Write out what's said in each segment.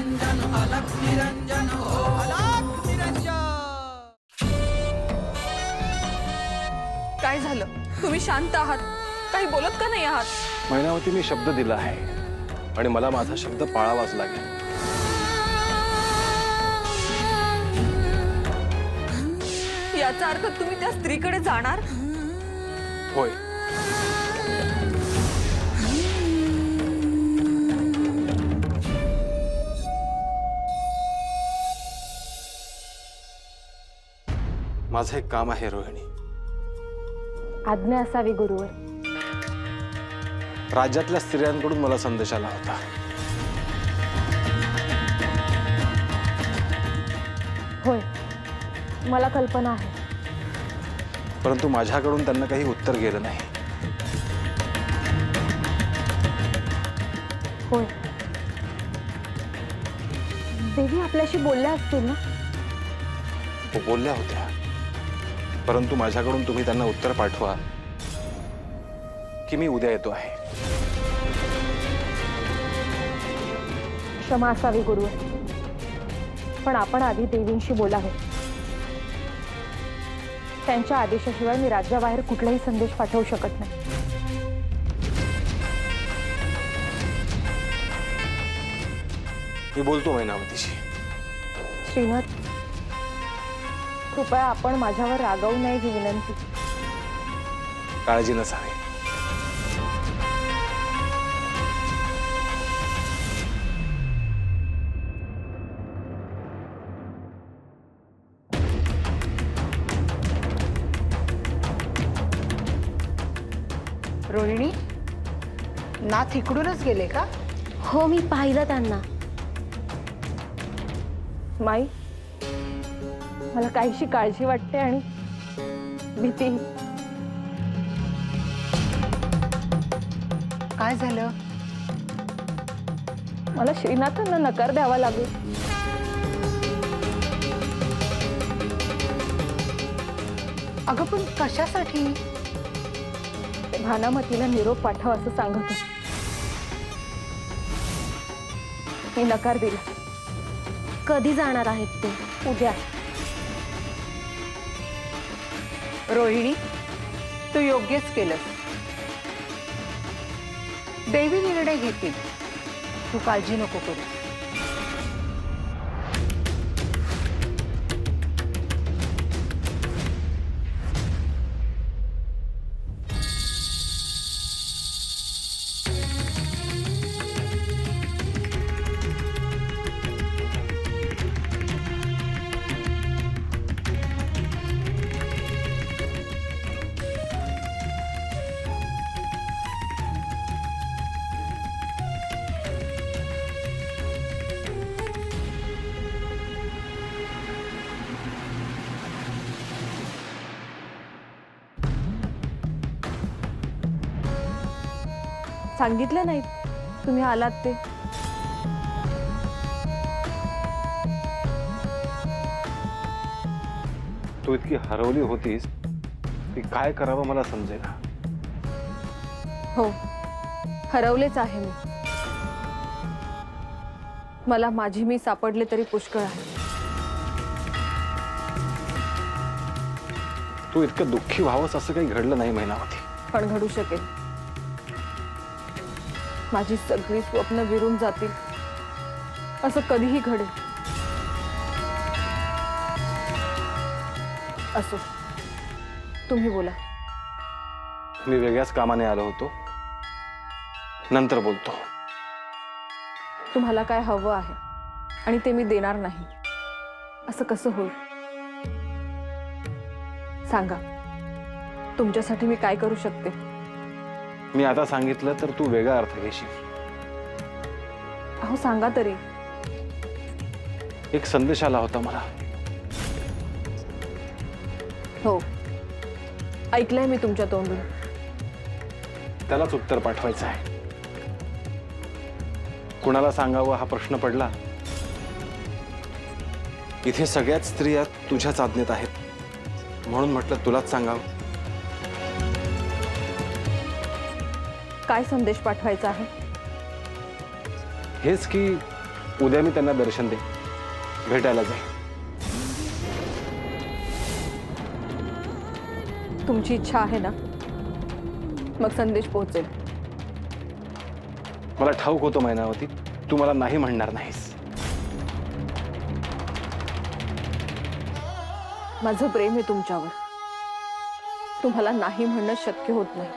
निरंजन अलख निरंजन हो अलख निरंजन। काय झालं? तुम्ही शांत आहात, काही बोलत का नाही आहात? मैनावती, मी शब्द दिला आहे आणि मला माझा शब्द पाळावाच लागेल. याचा अर्थ तुम्ही त्या स्त्रीकडे जाणार? होय. माझं एक काम आहे रोहिणी. आज्ञा असावी गुरुवर. राज्यातल्या स्त्रियांकडून मला संदेश आला होता. होय, मला कल्पना आहे. परंतु माझ्याकडून त्यांना काही उत्तर गेलं नाही. होय, देवी आपल्याशी बोलल्या असतील ना? हो, बोलल्या होत्या. परंतु माझ्याकडून तुम्ही त्यांना उत्तर पाठवा की मी उद्या येतो आहे. क्षमा असावी गुरुवर, पण आपण आधी देवींशी बोलावे. त्यांच्या आदेशाशिवाय मी राज्याबाहेर कुठलाही संदेश पाठवू शकत नाही. मी बोलतो मैनावतीशी. श्रीनाथ, कृपया आपण माझ्यावर रागावू नये ही विनंती. काळजी नसावी. रोहिणी, नाथ इकडूनच गेले का? हो, मी पाहिलं त्यांना. माई, मला काहीशी काळजी वाटते आणि भीती. काय झालं? मला श्रीनाथांना नकार द्यावा लागेल. अगं पण कशासाठी? ते भानामतीला निरोप पाठव असं सांगत होते. मी नकार दिला. कधी जाणार आहेत ते? उद्या. रोहिणी, तू योग्यच केलंस. देवी निर्णय घेतील, तू काळजी नको करू. सांगितलं नाही तुम्ही आलात ते? तू इतकी हरवली होतीस की काय करावं मला समजेना. हो, हरवलेच आहे मी. मला माझी मी सापडले तरी पुष्कळ आहे. तू इतकं दुःखी व्हावंस असं काही घडलं नाही मैनावती. पण घडू शकेल. माझी सगळी स्वप्न विरून जातील असं कधीही घडेल. असो, तुम्ही बोला. मी वेगळ्याच कामाने आलो होतो, नंतर बोलतो. तुम्हाला काय हवं आहे आणि ते मी देणार नाही असं कसं होईल? सांगा, तुमच्यासाठी मी काय करू शकते? मी आता सांगितलं तर तू वेगळा अर्थ घेशील. अहो सांगा तरी. एक संदेश आला होता मला. हो, ऐकलंय मी तुमच्या तोंडून. त्यालाच उत्तर पाठवायचं आहे. कुणाला सांगावं हा प्रश्न पडला. इथे सगळ्याच स्त्रिया तुझ्याच आज्ञेत आहेत म्हणून म्हटलं तुलाच सांगावं. काय संदेश पाठवायचा आहे? हेच की उद्या मी त्यांना दर्शन दे भेटायला जाईल. तुमची इच्छा आहे ना, मग संदेश पोहोचेल. मला ठाऊक होतं मैनावती, तू मला नाही म्हणणार नाहीस. माझं प्रेम आहे तुमच्यावर, तुम्हाला नाही म्हणणं शक्य होत नाही.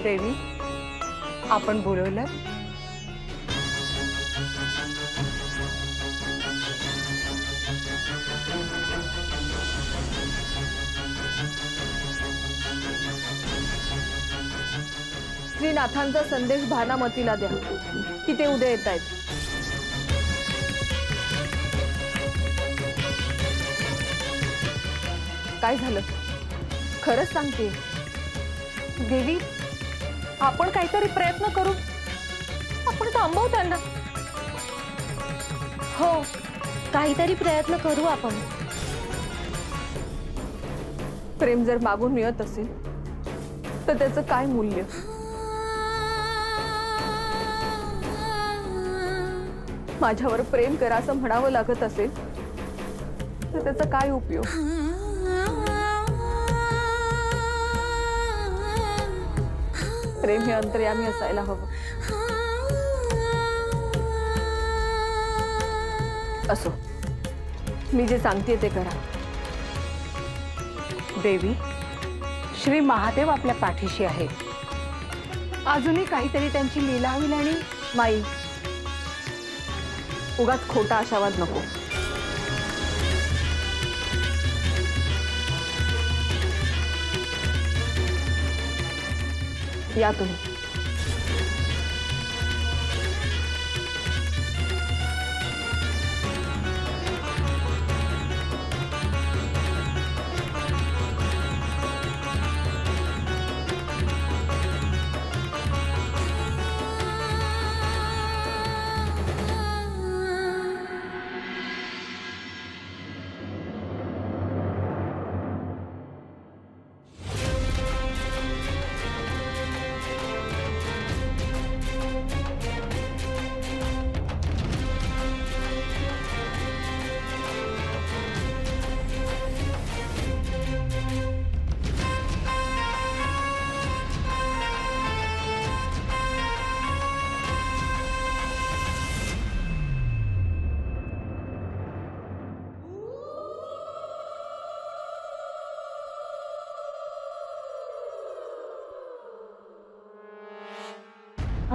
देवी, आपण बोलवलं. श्रीनाथांचा संदेश भानामतीला द्या की ते उद्या येत आहेत. काय झालं? खरंच सांगते देवी, आपण काहीतरी प्रयत्न करू. आपण थांबवू त्यांना. हो, काहीतरी प्रयत्न करू आपण. प्रेम जर मागून मिळत असेल तर त्याचं काय मूल्य? माझ्यावर प्रेम करा असं म्हणावं लागत असेल तर त्याचा काय उपयोग? प्रेम हे अंतर्यामी असायला हवं. असो, मी जे सांगते ते करा. देवी, श्री महादेव आपल्या पाठीशी आहे. अजूनही काहीतरी त्यांची लीला होईल. आणि माई, उगाच खोटा आशावाद नको. या तुम्ही.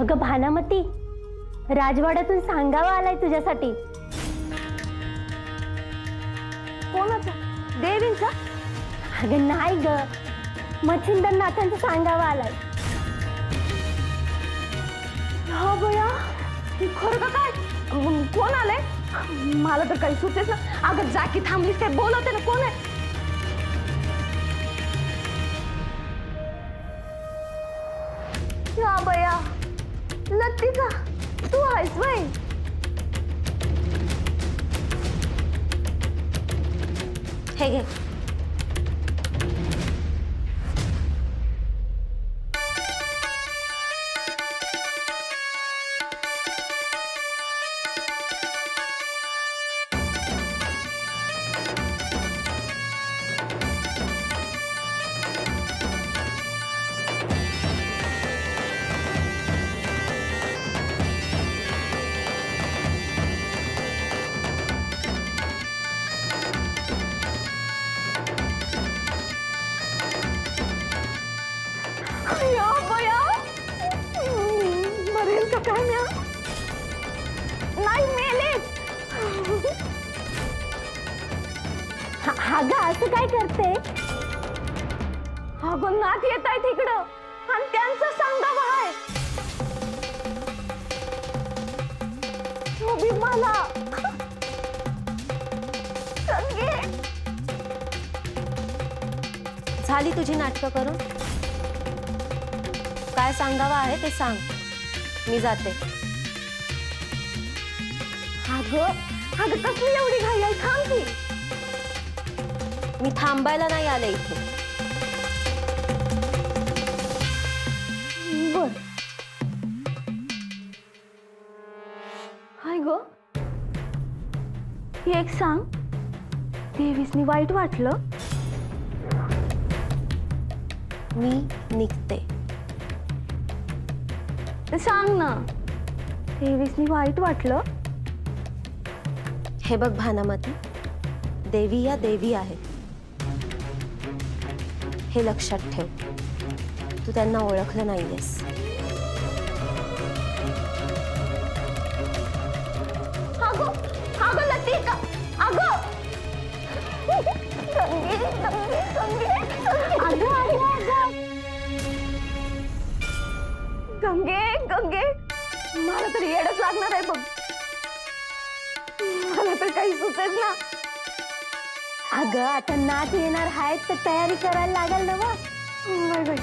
अगं भानामती, राजवाड्यातून सांगावा आलाय तुझ्यासाठी. कोणाचा? देवींचा? अगं नाही ग, मच्छिंद्रनाथांचा सांगावा आलाय. हा बया, खरं का काय? कोण आलंय? मला तर काही सुचेच ना. अगं जा की, थांबलीस काय? बोलवते ना. कोण आहे? हा बया, लतिका, तू आहेस वय? हे घे. अगं असं काय करते? अगं नात येत आहे तिकडं आणि त्यांचा सांगावा आहे. उभी मला संगे. झाली तुझी नाटकं करून? काय सांगावं आहे ते सांग, मी जाते. अगं कसली एवढी घाई आहे? थांब की. मी थांबायला नाही आले इथे. बर. हाय ग, एक सांग, देवीसनी वाईट वाटलं? मी निघते. ते सांग ना, देवीसनी वाईट वाटलं? हे बघ भानामती, देवी या देवी आहेत, हे लक्षात ठेव. तू त्यांना ओळखलं नाहीयेस. अगं लतिका, अगं गंगे, मला तर येडच लागणार आहे बघ. मला तर काही सुचत ना. अगं आता नाच येणार आहे तर तयारी करायला लागेल ना. बाय.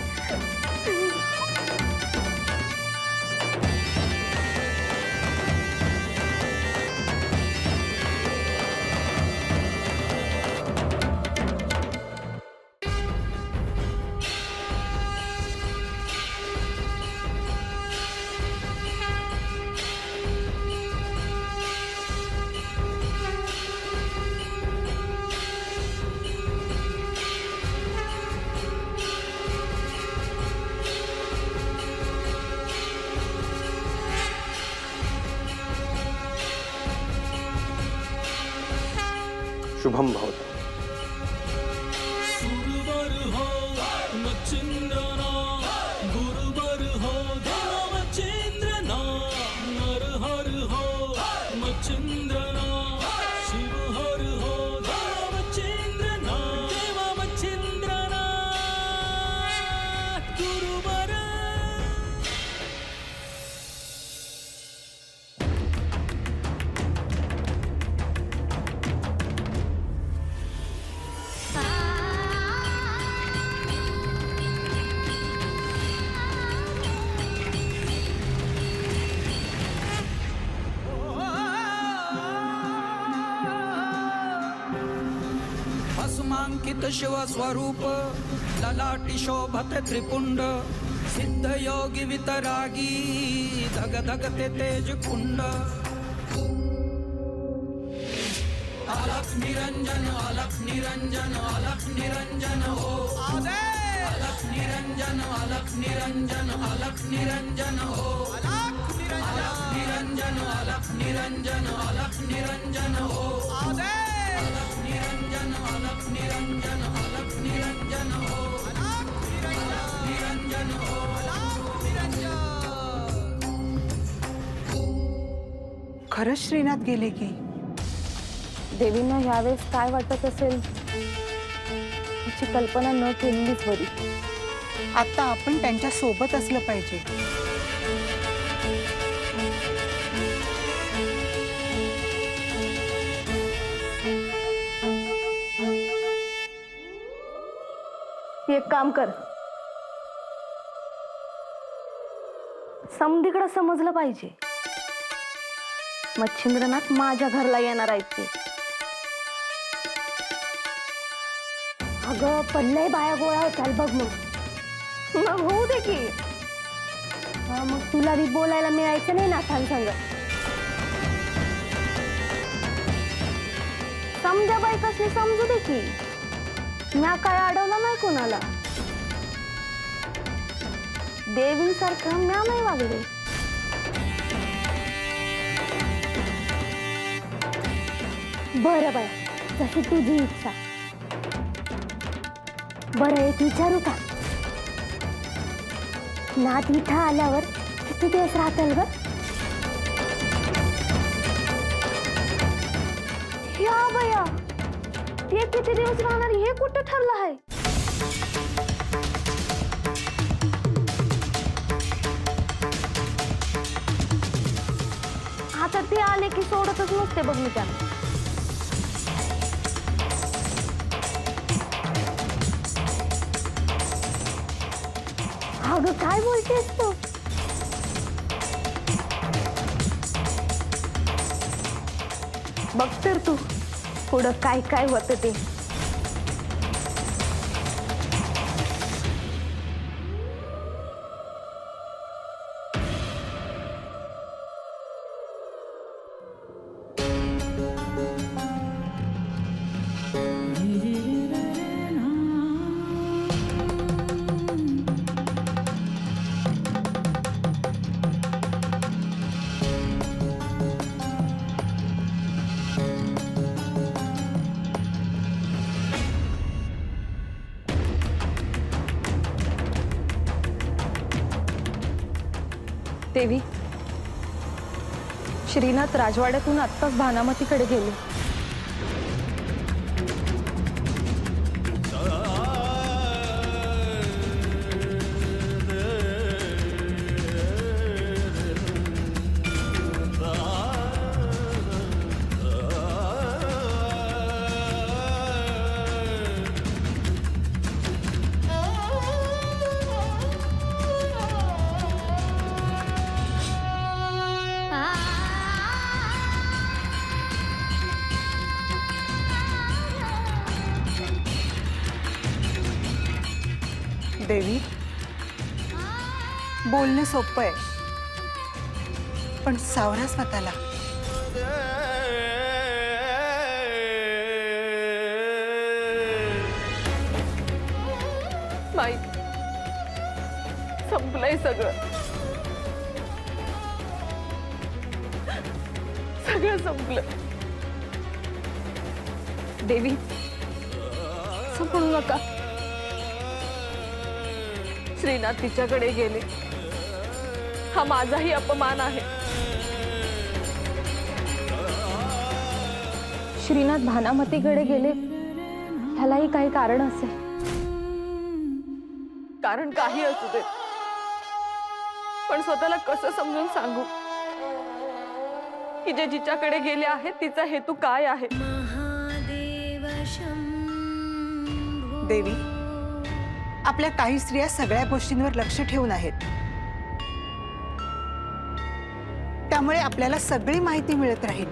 शुभम भवतु. सुरवर हो मच्छिंद्रना, गुरुवर हो देव मच्छिंद्रना, नरहर हो मच्छिंद्रना, शिवहर हो देव मच्छिंद्रना, देव मच्छिंद्रना, गुरुवर. भस्मांकित शिव स्वरूप, ललाटी शोभते त्रिपुंड, सिद्ध योगी वितरागी, धग धगते तेज कुंड. अलख निरंजन, अलख निरंजन, अलख निरंजन हो. अलख निरंजन, अलख निरंजन, अलख निरंजन हो. अलख निरंजन, अलख निरंजन, अलख निरंजन हो. अलख निरंजन, अलख निरंजन, अलख निरंजन हो. अलख निरंजन हो. अलख निरंजन. खरंच श्रीनाथ गेले की? देवींना ह्यावेळेस काय वाटत असेल याची कल्पना न केलेलीच बरी. आता आपण त्यांच्या सोबत असलं पाहिजे. एक काम कर, समधीकडे समजलं पाहिजे मच्छिंद्रनाथ माझ्या घरला येणार आहेत ते. अगं पडलंय बाया गोळा होताल बघ. मग होऊ दे की. मग तुला बी बोलायला मिळायचं नाही नाथांसंग. समजा बाई कसली समजू दे की. म्या काय अडवलं नाही कोणाला. देवींसारखं म्या नाही वागले. बरं बाय, जशी तुझी इच्छा. बरं एक विचारू का? नाथ इथं आल्यावर किती दिवस राहतील ग? या बया, हे किती दिवस राहणार हे कुठं ठरलं आहे? आता ते आले की सोडतच नसते बघ मी त्यांना. अगं काय बोलतेस तू? बघ तर तू पुढं काय काय होतं ते. देवी, श्रीनाथ राजवाड्यातून आत्ताच भानामतीकडे गेले. देवी, बोलणं सोपं आहे, पण सावरा स्वतःला. नाही, संपलंय सगळं. सगळं संपलं. देवी, संपू नका. श्रीनाथ तिच्याकडे गेले, हा माझाही अपमान आहे. श्रीनाथ भानामतीकडे गेले, ह्यालाही काही कारण असेल. कारण काही असू दे, पण स्वतःला कसं समजून सांगू की जे जिच्याकडे गेले आहेत तिचा हेतू काय आहे? देवी, आपल्या काही स्त्रिया सगळ्या गोष्टींवर लक्ष ठेवून आहेत, त्यामुळे आपल्याला सगळी माहिती मिळत राहील.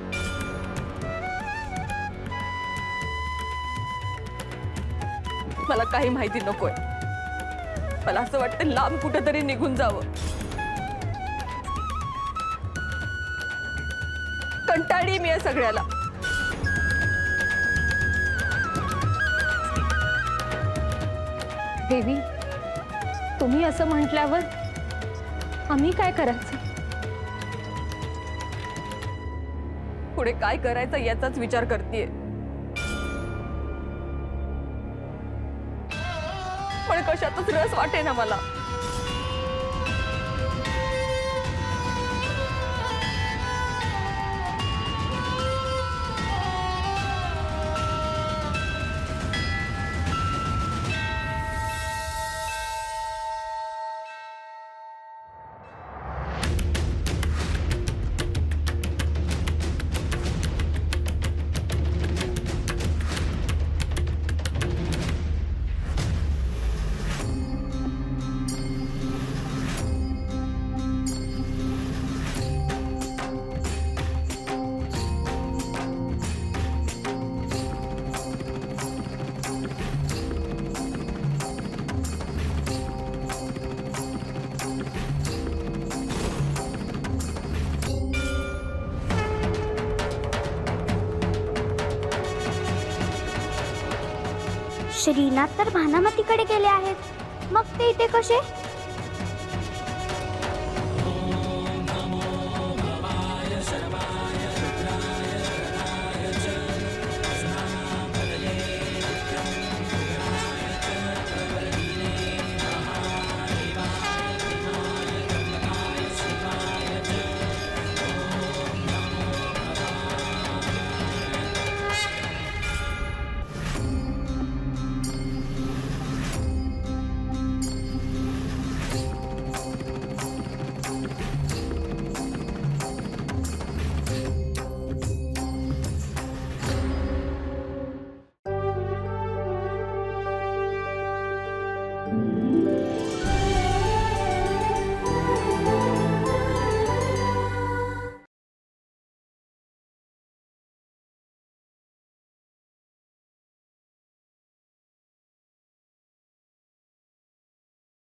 मला काही माहिती नकोय. मला असं वाटतं लांब कुठेतरी निघून जावं. कंटाळली मी या सगळ्याला. देवी, तुम्ही असं म्हटल्यावर आम्ही काय करायचं? पुढे काय करायचं याचाच विचार करतेय. पण कशातच रस वाटे ना मला. श्रीनाथ तर भानामतीकडे गेले आहेत, मग ते इथे कसे?